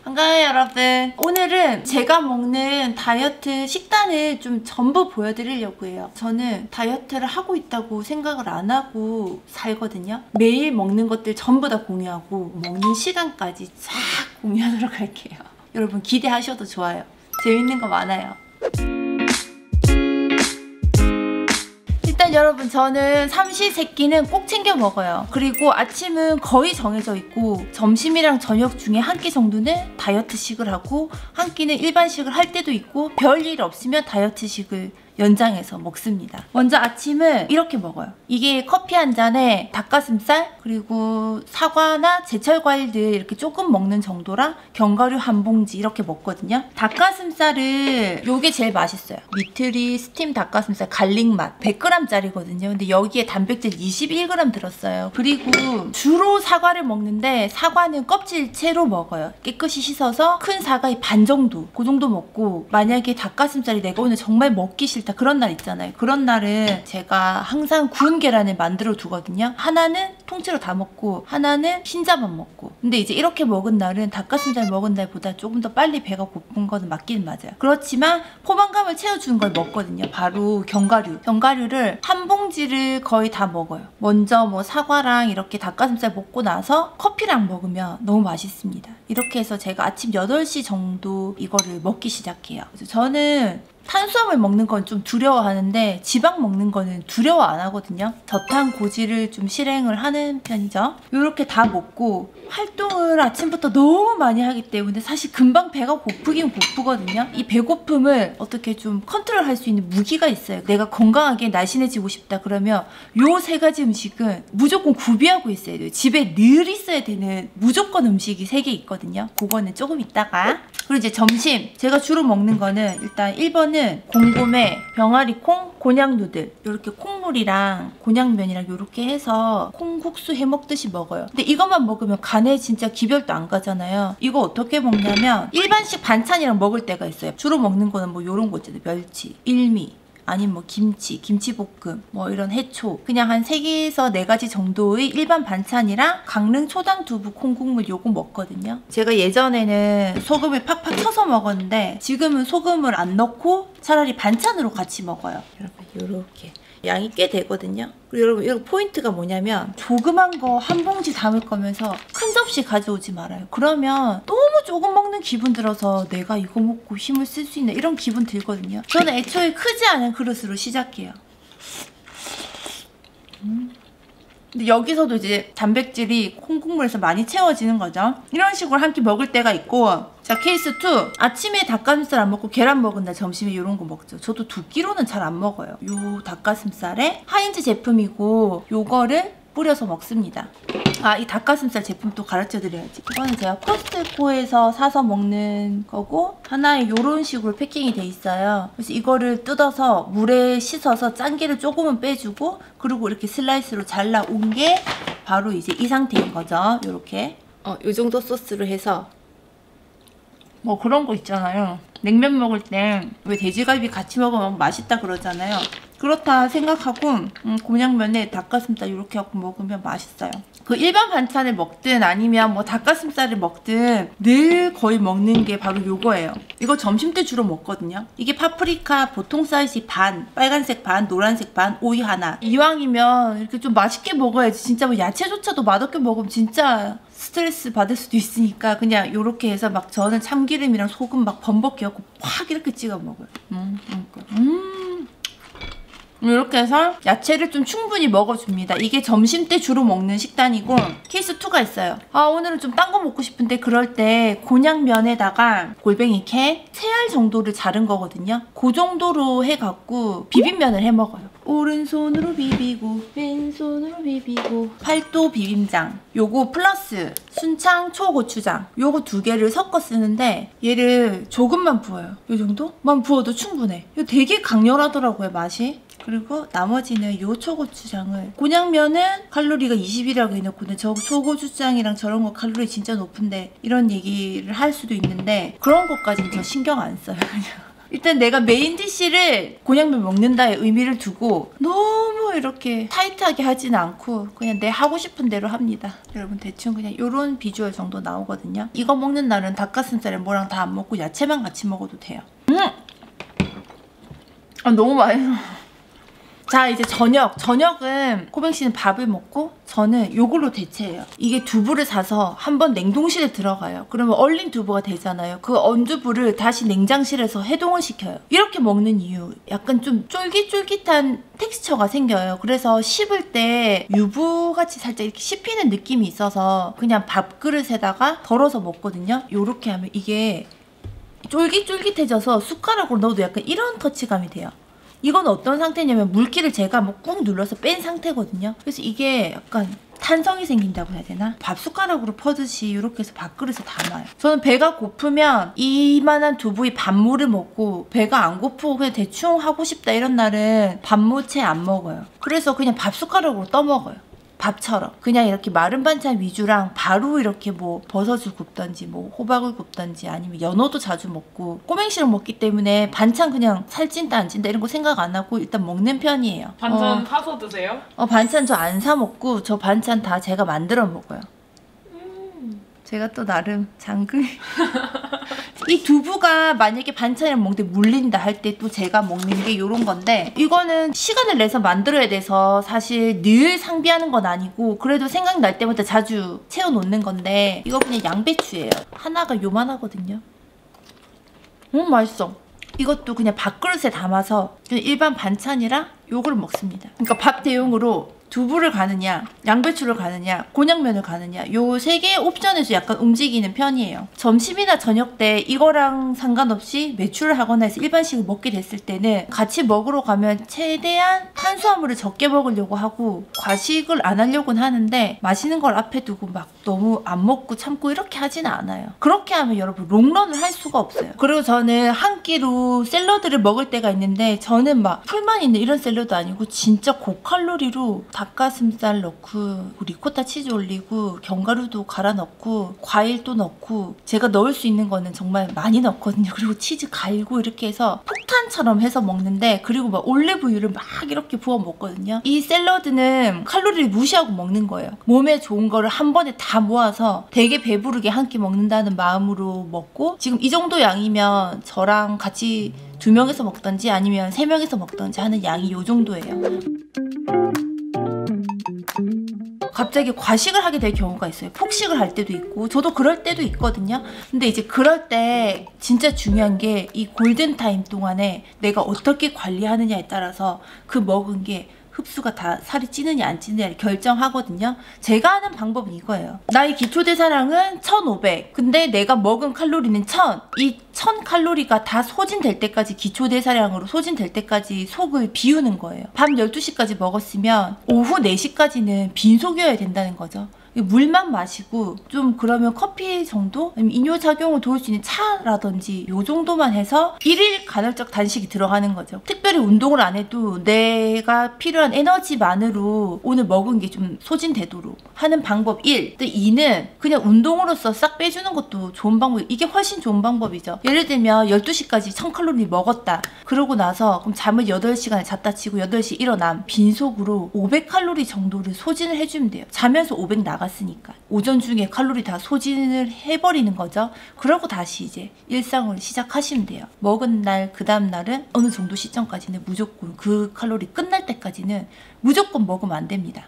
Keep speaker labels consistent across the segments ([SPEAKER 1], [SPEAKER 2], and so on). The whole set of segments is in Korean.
[SPEAKER 1] 반가워요 여러분. 오늘은 제가 먹는 다이어트 식단을 좀 전부 보여드리려고 해요. 저는 다이어트를 하고 있다고 생각을 안 하고 살거든요. 매일 먹는 것들 전부 다 공유하고 먹는 시간까지 싹 공유하도록 할게요. 여러분 기대하셔도 좋아요. 재밌는 거 많아요. 일단 여러분 저는 삼시세끼는 꼭 챙겨 먹어요. 그리고 아침은 거의 정해져 있고 점심이랑 저녁 중에 한 끼 정도는 다이어트식을 하고 한 끼는 일반식을 할 때도 있고 별일 없으면 다이어트식을 연장해서 먹습니다. 먼저 아침은 이렇게 먹어요. 이게 커피 한 잔에 닭가슴살 그리고 사과나 제철 과일들 이렇게 조금 먹는 정도랑 견과류 한 봉지 이렇게 먹거든요. 닭가슴살을 요게 제일 맛있어요. 미트리 스팀 닭가슴살 갈릭 맛 100g짜리거든요. 근데 여기에 단백질 21g 들었어요. 그리고 주로 사과를 먹는데 사과는 껍질 채로 먹어요. 깨끗이 씻어서 큰 사과의 반 정도 그 정도 먹고, 만약에 닭가슴살이 내가 오늘 정말 먹기 싫다 그런 날 있잖아요. 그런 날은 제가 항상 구운 계란을 만들어 두거든요. 하나는 통째로 다 먹고 하나는 흰자만 먹고. 근데 이제 이렇게 먹은 날은 닭가슴살 먹은 날보다 조금 더 빨리 배가 고픈 거는 맞긴 맞아요. 그렇지만 포만감을 채워주는 걸 먹거든요. 바로 견과류를 한 봉지를 거의 다 먹어요. 먼저 뭐 사과랑 이렇게 닭가슴살 먹고 나서 커피랑 먹으면 너무 맛있습니다. 이렇게 해서 제가 아침 8시 정도 이거를 먹기 시작해요. 그래서 저는 탄수화물 먹는 건 좀 두려워하는데 지방 먹는 거는 두려워 안 하거든요. 저탄 고지를 좀 실행을 하는 편이죠. 이렇게 다 먹고 활동을 아침부터 너무 많이 하기 때문에 사실 금방 배가 고프긴 고프거든요. 이 배고픔을 어떻게 좀 컨트롤할 수 있는 무기가 있어요. 내가 건강하게 날씬해지고 싶다 그러면 요 3가지 음식은 무조건 구비하고 있어야 돼요. 집에 늘 있어야 되는 무조건 음식이 3개 있거든요. 그거는 조금 이따가. 그리고 이제 점심 제가 주로 먹는 거는 일단 1번은 곰곰에 병아리콩 곤약 누들, 이렇게 콩물이랑 곤약면이랑 이렇게 해서 콩국수 해 먹듯이 먹어요. 근데 이것만 먹으면 간에 진짜 기별도 안 가잖아요. 이거 어떻게 먹냐면 일반식 반찬이랑 먹을 때가 있어요. 주로 먹는 거는 뭐 이런 거 있잖아요. 멸치, 일미, 아니면 뭐 김치볶음, 뭐 이런 해초, 그냥 한 3개에서 4가지 정도의 일반 반찬이랑 강릉 초당 두부 콩국물 요거 먹거든요. 제가 예전에는 소금을 팍팍 쳐서 먹었는데 지금은 소금을 안 넣고 차라리 반찬으로 같이 먹어요. 여러분 요렇게 양이 꽤 되거든요. 그리고 여러분 이거 포인트가 뭐냐면 조그만 거 한 봉지 담을 거면서 큰 접시 가져오지 말아요. 그러면 너무 조금 먹는 기분 들어서 내가 이거 먹고 힘을 쓸 수 있나 이런 기분 들거든요. 저는 애초에 크지 않은 그릇으로 시작해요. 근데 여기서도 이제 단백질이 콩국물에서 많이 채워지는 거죠. 이런 식으로 한 끼 먹을 때가 있고, 자 케이스 2. 아침에 닭가슴살 안 먹고 계란 먹은 날 점심에 이런 거 먹죠. 저도 2끼로는 잘 안 먹어요. 요 닭가슴살에 하인즈 제품이고 요거를 뿌려서 먹습니다. 아, 이 닭가슴살 제품 또 가르쳐 드려야지. 이거는 제가 코스트코에서 사서 먹는 거고 하나에 요런 식으로 패킹이 돼 있어요. 그래서 이거를 뜯어서 물에 씻어서 짠기를 조금은 빼주고 그리고 이렇게 슬라이스로 잘라 온 게 바로 이제 이 상태인 거죠. 요렇게 요 정도 소스로 해서 뭐 그런 거 있잖아요. 냉면 먹을 때 왜 돼지갈비 같이 먹으면 맛있다 그러잖아요. 그렇다 생각하고 곤약면에 닭가슴살 이렇게 하고 먹으면 맛있어요. 그 일반 반찬을 먹든 아니면 뭐 닭가슴살을 먹든 늘 거의 먹는 게 바로 요거예요. 이거 점심 때 주로 먹거든요. 이게 파프리카 보통 사이즈 반, 빨간색 반, 노란색 반, 오이 하나. 이왕이면 이렇게 좀 맛있게 먹어야지. 진짜 뭐 야채조차도 맛없게 먹으면 진짜 스트레스 받을 수도 있으니까 그냥 요렇게 해서 막 저는 참기름이랑 소금 막 범벅해갖고 확 이렇게 찍어 먹어요. 이렇게 해서 야채를 좀 충분히 먹어줍니다. 이게 점심 때 주로 먹는 식단이고 케이스 2가 있어요. 아 오늘은 좀 딴 거 먹고 싶은데 그럴 때 곤약면에다가 골뱅이 캔 3알 정도를 자른 거거든요. 그 정도로 해갖고 비빔면을 해 먹어요. 오른손으로 비비고 왼손으로 비비고 팔도 비빔장 요거 플러스 순창 초고추장 요거 2개를 섞어 쓰는데 얘를 조금만 부어요. 요 정도만 부어도 충분해. 이거 되게 강렬하더라고요 맛이. 그리고 나머지는 요 초고추장을, 곤약면은 칼로리가 20이라고 해놓고는 저 초고추장이랑 저런 거 칼로리 진짜 높은데 이런 얘기를 할 수도 있는데 그런 것까지는 저 신경 안 써요. 그냥 일단 내가 메인 디쉬를 곤약면 먹는다의 의미를 두고 너무 이렇게 타이트하게 하진 않고 그냥 내 하고 싶은 대로 합니다. 여러분 대충 그냥 이런 비주얼 정도 나오거든요. 이거 먹는 날은 닭가슴살에 뭐랑 다 안 먹고 야채만 같이 먹어도 돼요. 아 너무 맛있어. 자 이제 저녁은 코뱅씨는 밥을 먹고 저는 요걸로 대체해요. 이게 두부를 사서 한번 냉동실에 들어가요. 그러면 얼린 두부가 되잖아요. 그 언두부를 다시 냉장실에서 해동을 시켜요. 이렇게 먹는 이유 약간 좀 쫄깃쫄깃한 텍스처가 생겨요. 그래서 씹을 때 유부같이 살짝 이렇게 씹히는 느낌이 있어서 그냥 밥그릇에다가 덜어서 먹거든요. 요렇게 하면 이게 쫄깃쫄깃해져서 숟가락으로 넣어도 약간 이런 터치감이 돼요. 이건 어떤 상태냐면 물기를 제가 뭐 꾹 눌러서 뺀 상태거든요. 그래서 이게 약간 탄성이 생긴다고 해야 되나? 밥 숟가락으로 퍼듯이 이렇게 해서 밥그릇에 담아요. 저는 배가 고프면 이만한 두부의 반모를 먹고 배가 안 고프고 그냥 대충 하고 싶다 이런 날은 반모채 안 먹어요. 그래서 그냥 밥 숟가락으로 떠먹어요. 밥처럼 그냥 이렇게 마른 반찬 위주랑 바로 이렇게 뭐 버섯을 굽던지 뭐 호박을 굽던지 아니면 연어도 자주 먹고 꼬맹이랑 먹기 때문에 반찬 그냥 살찐다 안 찐다 이런 거 생각 안 하고 일단 먹는 편이에요.
[SPEAKER 2] 반찬 사서 드세요?
[SPEAKER 1] 반찬 저 안 사 먹고 저 반찬 다 제가 만들어 먹어요. 제가 또 나름 장글. 이 두부가 만약에 반찬이랑 먹는데 물린다 할 때 또 제가 먹는 게 이런 건데 이거는 시간을 내서 만들어야 돼서 사실 늘 상비하는 건 아니고 그래도 생각날 때마다 자주 채워놓는 건데 이거 그냥 양배추예요. 하나가 요만하거든요. 맛있어. 이것도 그냥 밥그릇에 담아서 그냥 일반 반찬이랑 요걸 먹습니다. 그러니까 밥 대용으로 두부를 가느냐, 양배추를 가느냐, 곤약면을 가느냐 요 세 개의 옵션에서 약간 움직이는 편이에요. 점심이나 저녁 때 이거랑 상관없이 매출을 하거나 해서 일반식을 먹게 됐을 때는 같이 먹으러 가면 최대한 탄수화물을 적게 먹으려고 하고 과식을 안 하려고는 하는데 맛있는 걸 앞에 두고 막 너무 안 먹고 참고 이렇게 하지는 않아요. 그렇게 하면 여러분 롱런을 할 수가 없어요. 그리고 저는 한 끼로 샐러드를 먹을 때가 있는데 저는 막 풀만 있는 이런 샐러드 아니고 진짜 고칼로리로 닭가슴살 넣고 리코타 치즈 올리고 견과류도 갈아 넣고 과일도 넣고 제가 넣을 수 있는 거는 정말 많이 넣거든요. 그리고 치즈 갈고 이렇게 해서 폭탄처럼 해서 먹는데 그리고 막 올리브유를 막 이렇게 부어 먹거든요. 이 샐러드는 칼로리를 무시하고 먹는 거예요. 몸에 좋은 거를 한 번에 다 모아서 되게 배부르게 한 끼 먹는다는 마음으로 먹고 지금 이 정도 양이면 저랑 같이 2명이서 먹던지 아니면 3명이서 먹던지 하는 양이 이 정도예요. 갑자기 과식을 하게 될 경우가 있어요. 폭식을 할 때도 있고 저도 그럴 때도 있거든요. 근데 이제 그럴 때 진짜 중요한 게 이 골든타임 동안에 내가 어떻게 관리하느냐에 따라서 그 먹은 게 흡수가 다 살이 찌느냐 안 찌느냐를 결정하거든요. 제가 하는 방법은 이거예요. 나의 기초대사량은 1500 근데 내가 먹은 칼로리는 1000 이 1000칼로리가 다 소진될 때까지 기초대사량으로 소진될 때까지 속을 비우는 거예요. 밤 12시까지 먹었으면 오후 4시까지는 빈속이어야 된다는 거죠. 물만 마시고 좀 그러면 커피 정도? 아니면 이뇨작용을 도울 수 있는 차라든지 요 정도만 해서 1일 간헐적 단식이 들어가는 거죠. 특별히 운동을 안 해도 내가 필요한 에너지만으로 오늘 먹은 게 좀 소진되도록 하는 방법 1. 또 2는 그냥 운동으로서 싹 빼주는 것도 좋은 방법. 이게 훨씬 좋은 방법이죠. 예를 들면 12시까지 1000칼로리 먹었다. 그러고 나서 그럼 잠을 8시간을 잤다 치고 8시 일어남 빈속으로 500칼로리 정도를 소진을 해주면 돼요. 자면서 500 나갔으니까 오전 중에 칼로리 다 소진을 해버리는 거죠. 그러고 다시 이제 일상을 시작하시면 돼요. 먹은 날 그 다음 날은 어느 정도 시점까지는 무조건 그 칼로리 끝날 때까지는 무조건 먹으면 안 됩니다.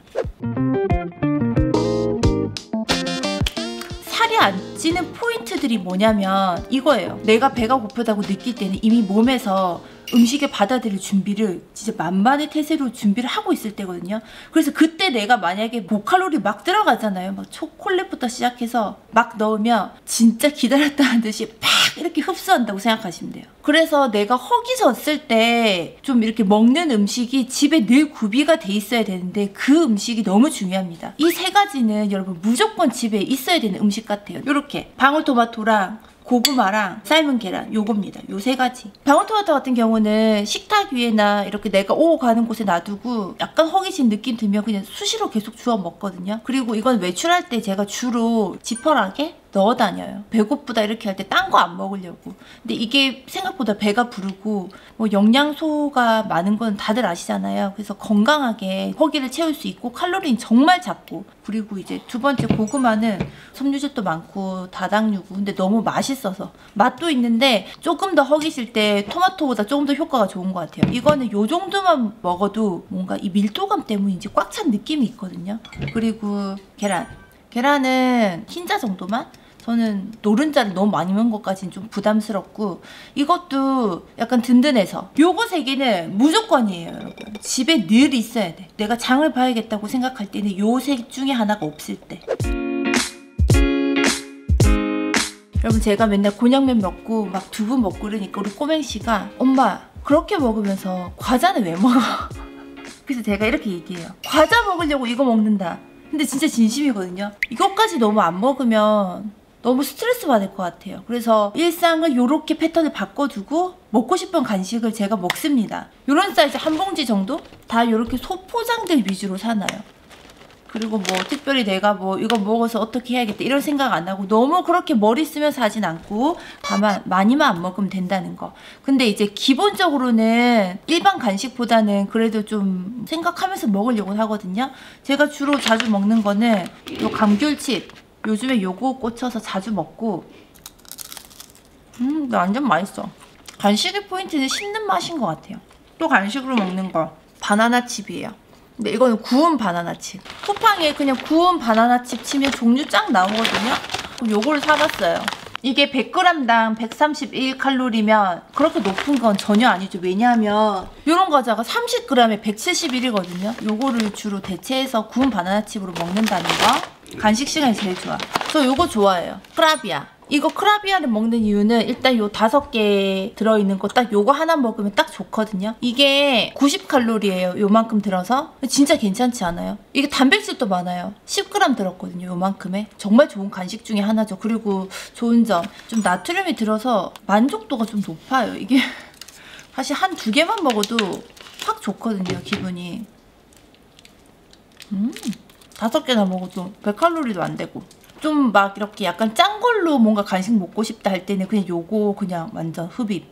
[SPEAKER 1] 살이 안 찌는 포인트들이 뭐냐면 이거예요. 내가 배가 고프다고 느낄 때는 이미 몸에서 음식을 받아들일 준비를 진짜 만반의 태세로 준비를 하고 있을 때거든요. 그래서 그때 내가 만약에 고칼로리 막 들어가잖아요. 막 초콜릿부터 시작해서 막 넣으면 진짜 기다렸다는 듯이 팍 이렇게 흡수한다고 생각하시면 돼요. 그래서 내가 허기 졌을 때 좀 이렇게 먹는 음식이 집에 늘 구비가 돼 있어야 되는데 그 음식이 너무 중요합니다. 이 세 가지는 여러분 무조건 집에 있어야 되는 음식 같아요. 이렇게 방울토마토랑 고구마랑 삶은 계란 요겁니다. 요 세 가지. 방울토마토 같은 경우는 식탁 위에나 이렇게 내가 오고 가는 곳에 놔두고 약간 허기진 느낌 들면 그냥 수시로 계속 주워 먹거든요. 그리고 이건 외출할 때 제가 주로 지퍼락에 넣어 다녀요. 배고프다 이렇게 할 때 딴 거 안 먹으려고. 근데 이게 생각보다 배가 부르고 뭐 영양소가 많은 건 다들 아시잖아요. 그래서 건강하게 허기를 채울 수 있고 칼로리는 정말 작고, 그리고 이제 두 번째 고구마는 섬유질도 많고 다당류고, 근데 너무 맛있어서 맛도 있는데 조금 더 허기질 때 토마토보다 조금 더 효과가 좋은 것 같아요. 이거는 요 정도만 먹어도 뭔가 이 밀도감 때문인지 꽉 찬 느낌이 있거든요. 그리고 계란은 흰자 정도만? 저는 노른자를 너무 많이 먹은 것까지는 좀 부담스럽고, 이것도 약간 든든해서 요거 3개는 무조건이에요. 여러분 집에 늘 있어야 돼. 내가 장을 봐야겠다고 생각할 때는 요 3개 중에 하나가 없을 때. 여러분 제가 맨날 곤약면 먹고 막 두부 먹고 그러니까 우리 꼬맹씨가 엄마 그렇게 먹으면서 과자는 왜 먹어? 그래서 제가 이렇게 얘기해요. 과자 먹으려고 이거 먹는다. 근데 진짜 진심이거든요. 이것까지 너무 안 먹으면 너무 스트레스 받을 것 같아요. 그래서 일상을 이렇게 패턴을 바꿔두고 먹고 싶은 간식을 제가 먹습니다. 이런 사이즈 한 봉지 정도? 다 이렇게 소포장들 위주로 사놔요. 그리고 뭐 특별히 내가 뭐 이거 먹어서 어떻게 해야겠다 이런 생각 안 하고 너무 그렇게 머리 쓰면서 하진 않고 다만 많이만 안 먹으면 된다는 거. 근데 이제 기본적으로는 일반 간식보다는 그래도 좀 생각하면서 먹으려고 하거든요. 제가 주로 자주 먹는 거는 요 감귤칩, 요즘에 요거 꽂혀서 자주 먹고, 완전 맛있어. 간식의 포인트는 씹는 맛인 것 같아요. 또 간식으로 먹는 거 바나나 칩이에요. 근데 이거는 구운 바나나 칩. 쿠팡에 그냥 구운 바나나 칩 치면 종류 쫙 나오거든요. 그럼 요거를 사봤어요. 이게 100g당 131칼로리면 그렇게 높은 건 전혀 아니죠. 왜냐하면 이런 과자가 30g에 171이거든요. 요거를 주로 대체해서 구운 바나나 칩으로 먹는다는 거. 간식 시간이 제일 좋아. 저 요거 좋아해요. 크라비아. 이거 크라비아를 먹는 이유는 일단 요 5개 들어있는 거 딱 요거 하나 먹으면 딱 좋거든요. 이게 90칼로리예요. 요만큼 들어서. 진짜 괜찮지 않아요? 이게 단백질도 많아요. 10g 들었거든요. 요만큼에. 정말 좋은 간식 중에 하나죠. 그리고 좋은 점, 좀 나트륨이 들어서 만족도가 좀 높아요. 이게 사실 한 2개만 먹어도 확 좋거든요. 기분이. 5개나 먹어도 100칼로리도 안 되고. 좀 막 이렇게 약간 짠 걸로 뭔가 간식 먹고 싶다 할 때는 그냥 요거 그냥 완전 흡입.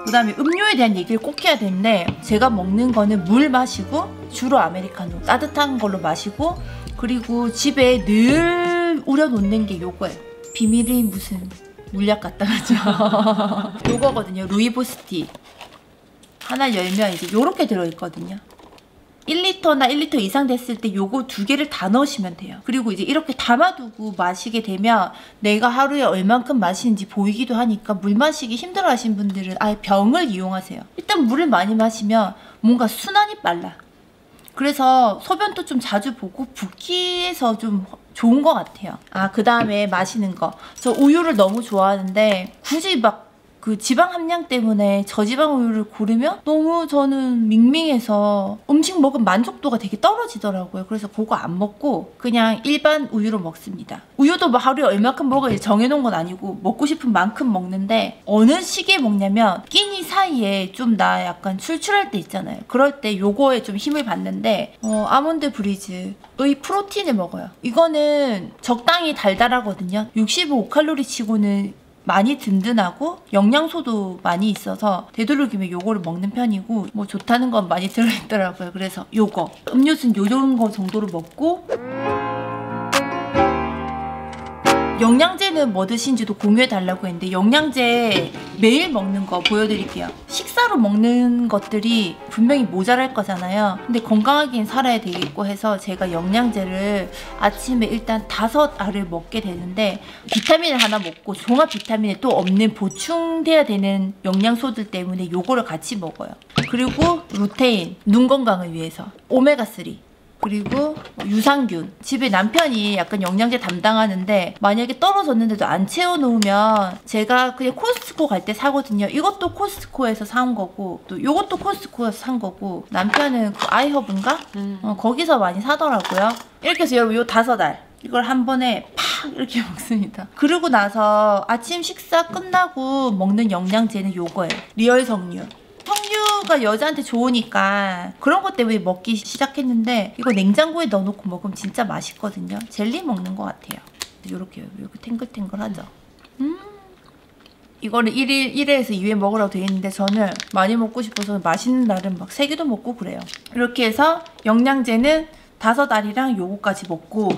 [SPEAKER 1] 그 다음에 음료에 대한 얘기를 꼭 해야 되는데, 제가 먹는 거는 물 마시고 주로 아메리카노 따뜻한 걸로 마시고, 그리고 집에 늘 우려놓는 게 요거예요. 비밀이 무슨 물약 같다 그죠? 요거거든요. 루이보스티. 하나 열면 이제 요렇게 들어있거든요. 1리터나 1리터 이상 됐을 때 요거 2개를 다 넣으시면 돼요. 그리고 이제 이렇게 담아두고 마시게 되면 내가 하루에 얼만큼 마시는지 보이기도 하니까 물 마시기 힘들어 하신 분들은 아예 병을 이용하세요. 일단 물을 많이 마시면 뭔가 순환이 빨라. 그래서 소변도 좀 자주 보고 붓기에서 좀 좋은 것 같아요. 그 다음에 마시는 거. 저 우유를 너무 좋아하는데 굳이 막 그 지방 함량 때문에 저지방 우유를 고르면 너무 저는 밍밍해서 음식 먹은 만족도가 되게 떨어지더라고요. 그래서 그거 안 먹고 그냥 일반 우유로 먹습니다. 우유도 뭐 하루에 얼마큼 먹어야 정해놓은 건 아니고 먹고 싶은 만큼 먹는데, 어느 시기에 먹냐면 끼니 사이에 좀 나 약간 출출할 때 있잖아요. 그럴 때 요거에 좀 힘을 받는데 아몬드 브리즈의 프로틴을 먹어요. 이거는 적당히 달달하거든요. 65칼로리 치고는 많이 든든하고 영양소도 많이 있어서 되도록이면 요거를 먹는 편이고, 뭐 좋다는 건 많이 들어있더라고요. 그래서 요거 음료수는 요런 거 정도로 먹고, 영양제는 뭐 드신지도 공유해달라고 했는데 영양제 매일 먹는 거 보여드릴게요. 식사로 먹는 것들이 분명히 모자랄 거잖아요. 근데 건강하긴 살아야 되겠고 해서 제가 영양제를 아침에 일단 5알을 먹게 되는데, 비타민을 하나 먹고 종합 비타민에 또 없는 보충돼야 되는 영양소들 때문에 요거를 같이 먹어요. 그리고 루테인, 눈 건강을 위해서, 오메가3, 그리고 유산균. 집에 남편이 약간 영양제 담당하는데 만약에 떨어졌는데도 안 채워놓으면 제가 그냥 코스트코 갈 때 사거든요. 이것도 코스트코에서 사온 거고, 또 이것도 코스트코에서 산 거고, 남편은 그 아이허브인가? 거기서 많이 사더라고요. 이렇게 해서 여러분 요 5알 이걸 한 번에 팍 이렇게 먹습니다. 그러고 나서 아침 식사 끝나고 먹는 영양제는 요거예요. 리얼 석류. 석류 우유가 여자한테 좋으니까 그런 것 때문에 먹기 시작했는데 이거 냉장고에 넣어놓고 먹으면 진짜 맛있거든요. 젤리 먹는 것 같아요. 이렇게 탱글탱글하죠. 이거를 1회에서 2회 먹으라고 되어 있는데 저는 많이 먹고 싶어서 맛있는 날은 막 3개도 먹고 그래요. 이렇게 해서 영양제는 5알이랑 요거까지 먹고,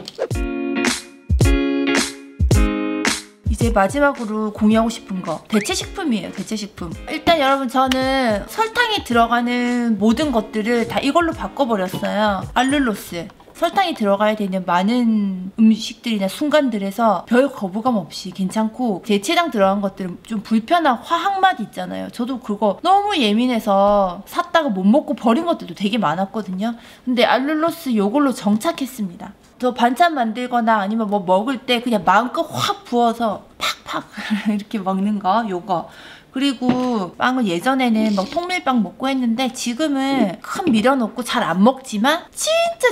[SPEAKER 1] 이제 마지막으로 공유하고 싶은 거 대체식품이에요. 대체식품. 일단 여러분 저는 설탕이 들어가는 모든 것들을 다 이걸로 바꿔버렸어요. 알룰로스. 설탕이 들어가야 되는 많은 음식들이나 순간들에서 별 거부감 없이 괜찮고, 대체당 들어간 것들은 좀 불편한 화학맛 있잖아요. 저도 그거 너무 예민해서 샀다가 못 먹고 버린 것들도 되게 많았거든요. 근데 알룰로스 요걸로 정착했습니다. 저 반찬 만들거나 아니면 뭐 먹을 때 그냥 마음껏 확 부어서 팍팍 이렇게 먹는 거 요거. 그리고 빵은 예전에는 막 통밀빵 먹고 했는데 지금은 큰 밀어놓고 잘 안 먹지만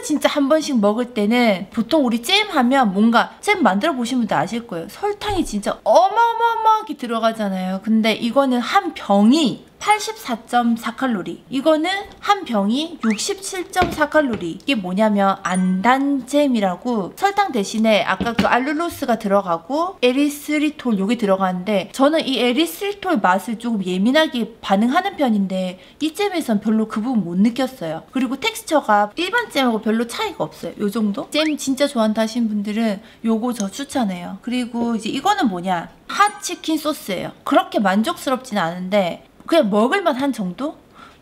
[SPEAKER 1] 진짜 한 번씩 먹을 때는, 보통 우리 잼 하면 뭔가 잼 만들어 보신 분들 아실 거예요. 설탕이 진짜 어마어마하게 들어가잖아요. 근데 이거는 한 병이 84.4칼로리, 이거는 한 병이 67.4칼로리. 이게 뭐냐면 안단잼이라고, 설탕 대신에 아까 그 알룰로스가 들어가고 에리스리톨 요게 들어가는데, 저는 이 에리스리톨 맛을 조금 예민하게 반응하는 편인데 이 잼에선 별로 그 부분 못 느꼈어요. 그리고 텍스처가 일반 잼하고 별로 차이가 없어요. 요 정도? 잼 진짜 좋아한다 하신 분들은 요거 저 추천해요. 그리고 이제 이거는 뭐냐, 핫치킨 소스예요. 그렇게 만족스럽진 않은데 그냥 먹을만한 정도?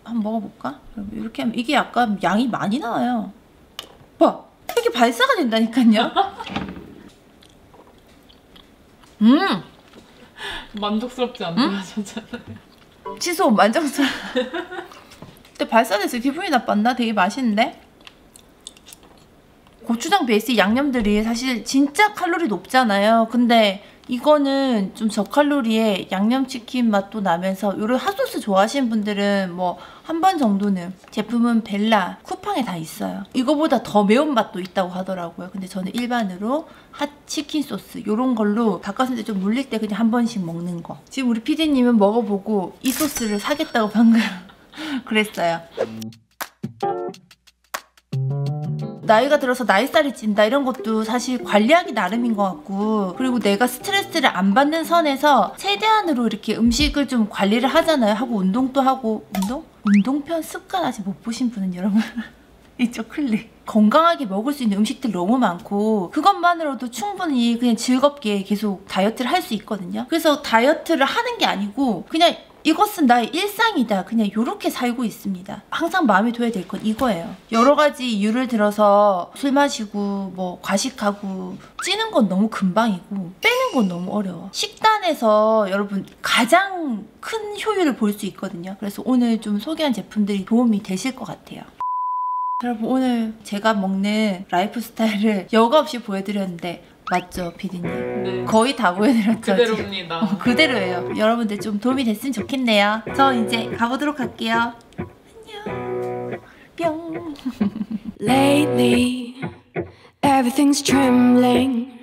[SPEAKER 1] 한번 먹어볼까? 이렇게 하면 이게 약간 양이 많이 나와요. 봐! 이렇게 발사가 된다니까요?
[SPEAKER 2] 만족스럽지 않다 하셨잖아요.
[SPEAKER 1] 취소 만족스러워. 근데 발사돼서 기분이 나빴나? 되게 맛있는데? 고추장 베이스 양념들이 사실 진짜 칼로리 높잖아요. 근데 이거는 좀 저칼로리에 양념치킨 맛도 나면서, 요런 핫소스 좋아하시는 분들은 뭐 한 번 정도는, 제품은 벨라 쿠팡에 다 있어요. 이거보다 더 매운맛도 있다고 하더라고요. 근데 저는 일반으로 핫치킨 소스 요런 걸로 닭가슴살 좀 물릴 때 그냥 한 번씩 먹는 거. 지금 우리 PD님은 먹어보고 이 소스를 사겠다고 방금 그랬어요. 나이가 들어서 나이살이 찐다 이런 것도 사실 관리하기 나름인 것 같고, 그리고 내가 스트레스를 안 받는 선에서 최대한으로 이렇게 음식을 좀 관리를 하잖아요. 하고 운동도 하고. 운동편 습관 아직 못 보신 분은 여러분 이쪽 클릭. 건강하게 먹을 수 있는 음식들 너무 많고 그것만으로도 충분히 그냥 즐겁게 계속 다이어트를 할 수 있거든요. 그래서 다이어트를 하는 게 아니고 그냥 이것은 나의 일상이다, 그냥 이렇게 살고 있습니다. 항상 마음에 둬야 될 건 이거예요. 여러 가지 이유를 들어서 술 마시고 뭐 과식하고 찌는 건 너무 금방이고 빼는 건 너무 어려워. 식단에서 여러분 가장 큰 효율을 볼 수 있거든요. 그래서 오늘 좀 소개한 제품들이 도움이 되실 것 같아요. 여러분 오늘 제가 먹는 라이프 스타일을 여과 없이 보여드렸는데 맞죠, 피디님?
[SPEAKER 2] 네.
[SPEAKER 1] 거의 다 보여드렸죠?
[SPEAKER 2] 그대로입니다.
[SPEAKER 1] 그대로예요. 여러분들 좀 도움이 됐으면 좋겠네요. 저 이제 가보도록 할게요. 안녕. 뿅.
[SPEAKER 3] Lately, everything's trembling.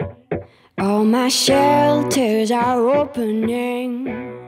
[SPEAKER 3] All my shelters are opening.